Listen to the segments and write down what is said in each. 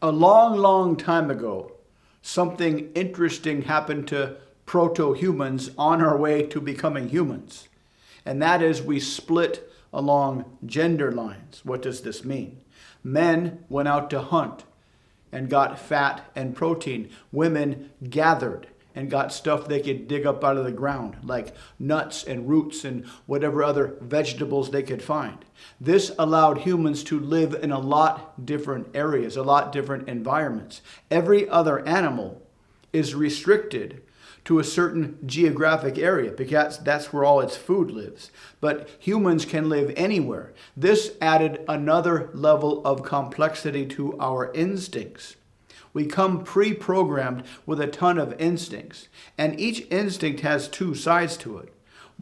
A long, long time ago, something interesting happened to proto-humans on our way to becoming humans. And that is we split along gender lines. What does this mean? Men went out to hunt and got fat and protein. Women gathered and got stuff they could dig up out of the ground, like nuts and roots and whatever other vegetables they could find. This allowed humans to live in a lot different areas, a lot different environments. Every other animal is restricted to a certain geographic area because that's where all its food lives. But humans can live anywhere. This added another level of complexity to our instincts. We come pre-programmed with a ton of instincts, and each instinct has two sides to it.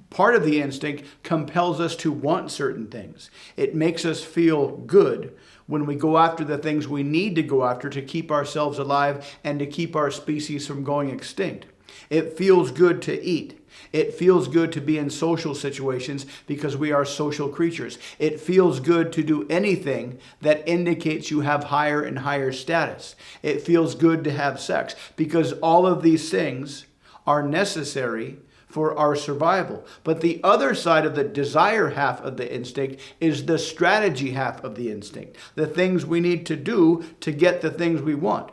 Part of the instinct compels us to want certain things. It makes us feel good when we go after the things we need to go after to keep ourselves alive and to keep our species from going extinct. It feels good to eat. It feels good to be in social situations because we are social creatures. It feels good to do anything that indicates you have higher and higher status. It feels good to have sex because all of these things are necessary for our survival. But the other side of the desire half of the instinct is the strategy half of the instinct, the things we need to do to get the things we want.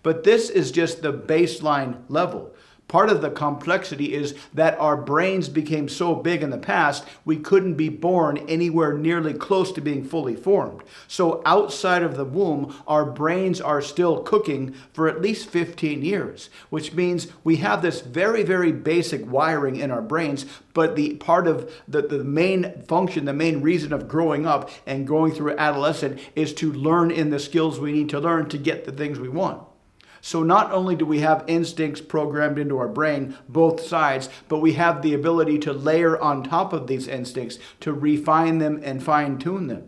But this is just the baseline level. Part of the complexity is that our brains became so big in the past, we couldn't be born anywhere nearly close to being fully formed. So outside of the womb, our brains are still cooking for at least 15 years, which means we have this very, very basic wiring in our brains, but the part of the main function, the main reason of growing up and going through adolescence is to learn in the skills we need to learn to get the things we want. So not only do we have instincts programmed into our brain, both sides, but we have the ability to layer on top of these instincts to refine them and fine-tune them.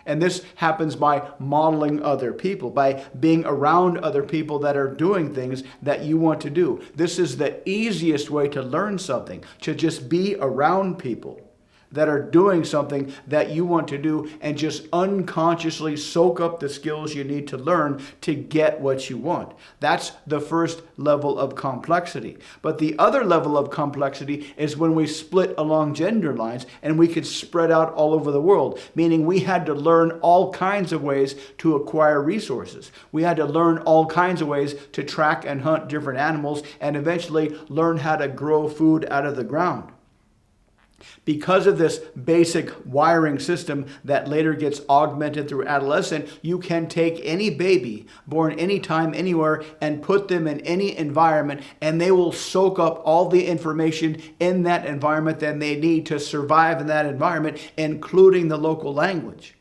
And this happens by modeling other people, by being around other people that are doing things that you want to do. This is the easiest way to learn something, to just be around people that are doing something that you want to do and just unconsciously soak up the skills you need to learn to get what you want. That's the first level of complexity. But the other level of complexity is when we split along gender lines and we could spread out all over the world, meaning we had to learn all kinds of ways to acquire resources. We had to learn all kinds of ways to track and hunt different animals and eventually learn how to grow food out of the ground. Because of this basic wiring system that later gets augmented through adolescence, you can take any baby born anytime, anywhere, and put them in any environment, and they will soak up all the information in that environment that they need to survive in that environment, including the local language.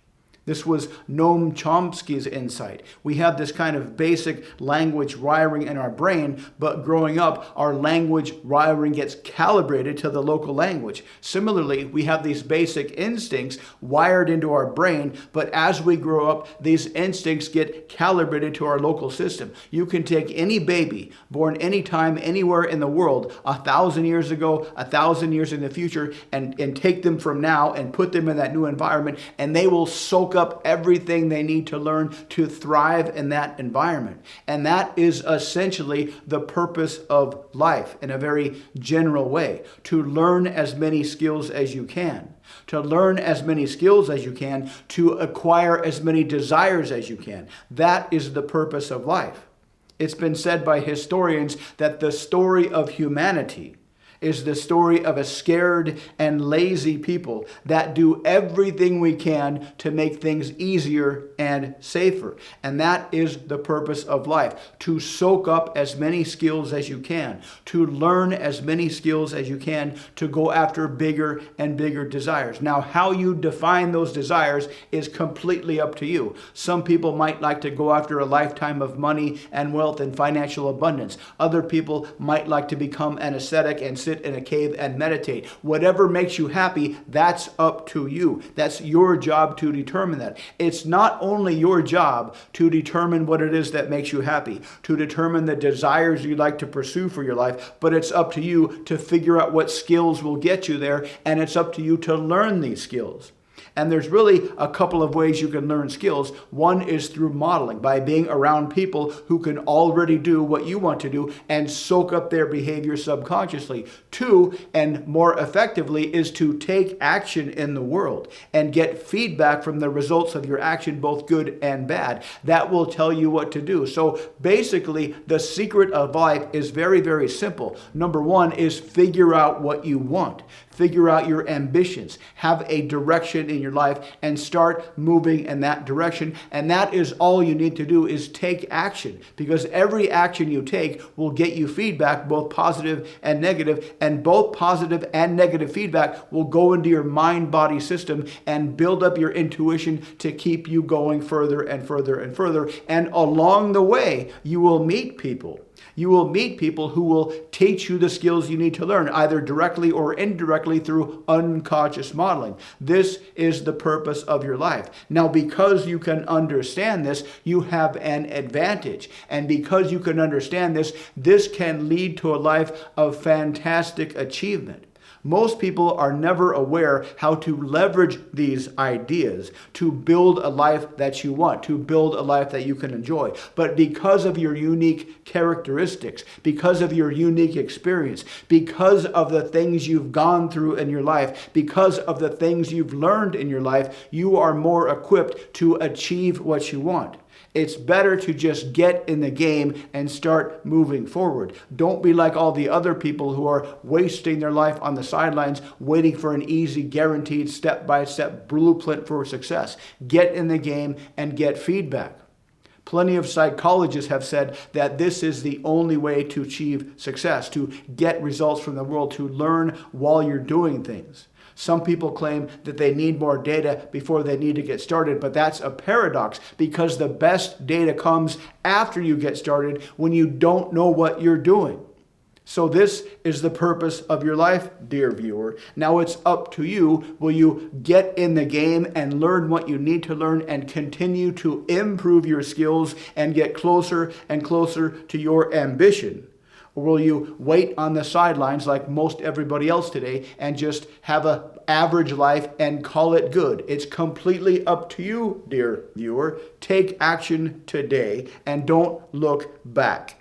This was Noam Chomsky's insight. We have this kind of basic language wiring in our brain, but growing up, our language wiring gets calibrated to the local language. Similarly, we have these basic instincts wired into our brain, but as we grow up, these instincts get calibrated to our local system. You can take any baby born anytime, anywhere in the world, 1,000 years ago, 1,000 years in the future, and take them from now and put them in that new environment, and they will soak up everything they need to learn to thrive in that environment. And that is essentially the purpose of life in a very general way, to learn as many skills as you can. To learn as many skills as you can, to acquire as many desires as you can. That is the purpose of life. It's been said by historians that the story of humanity is the story of a scared and lazy people that do everything we can to make things easier and safer. And that is the purpose of life, to soak up as many skills as you can, to learn as many skills as you can, to go after bigger and bigger desires. Now, how you define those desires is completely up to you. Some people might like to go after a lifetime of money and wealth and financial abundance. Other people might like to become an ascetic and sit in a cave and meditate. Whatever makes you happy, that's up to you. That's your job to determine that. It's not only your job to determine what it is that makes you happy, to determine the desires you'd like to pursue for your life, but it's up to you to figure out what skills will get you there, and it's up to you to learn these skills. And there's really a couple of ways you can learn skills. One is through modeling, by being around people who can already do what you want to do and soak up their behavior subconsciously. Two, and more effectively, is to take action in the world and get feedback from the results of your action, both good and bad. That will tell you what to do. So basically, the secret of life is very, very simple. Number one is figure out what you want. Figure out your ambitions. Have a direction in your life and start moving in that direction. And that is all you need to do, is take action, because every action you take will get you feedback, both positive and negative, and both positive and negative feedback will go into your mind-body system and build up your intuition to keep you going further and further and further. And along the way, you will meet people. You will meet people who will teach you the skills you need to learn, either directly or indirectly through unconscious modeling. This is the purpose of your life. Now, because you can understand this, you have an advantage. And because you can understand this, this can lead to a life of fantastic achievement. Most people are never aware how to leverage these ideas to build a life that you want, to build a life that you can enjoy. But because of your unique characteristics, because of your unique experience, because of the things you've gone through in your life, because of the things you've learned in your life, you are more equipped to achieve what you want. It's better to just get in the game and start moving forward. Don't be like all the other people who are wasting their life on the sidelines waiting for an easy, guaranteed, step-by-step blueprint for success. Get in the game and get feedback. Plenty of psychologists have said that this is the only way to achieve success, to get results from the world, to learn while you're doing things. Some people claim that they need more data before they need to get started, but that's a paradox, because the best data comes after you get started, when you don't know what you're doing. So this is the purpose of your life, dear viewer. Now it's up to you. Will you get in the game and learn what you need to learn and continue to improve your skills and get closer and closer to your ambition? Or will you wait on the sidelines like most everybody else today and just have an average life and call it good? It's completely up to you, dear viewer. Take action today and don't look back.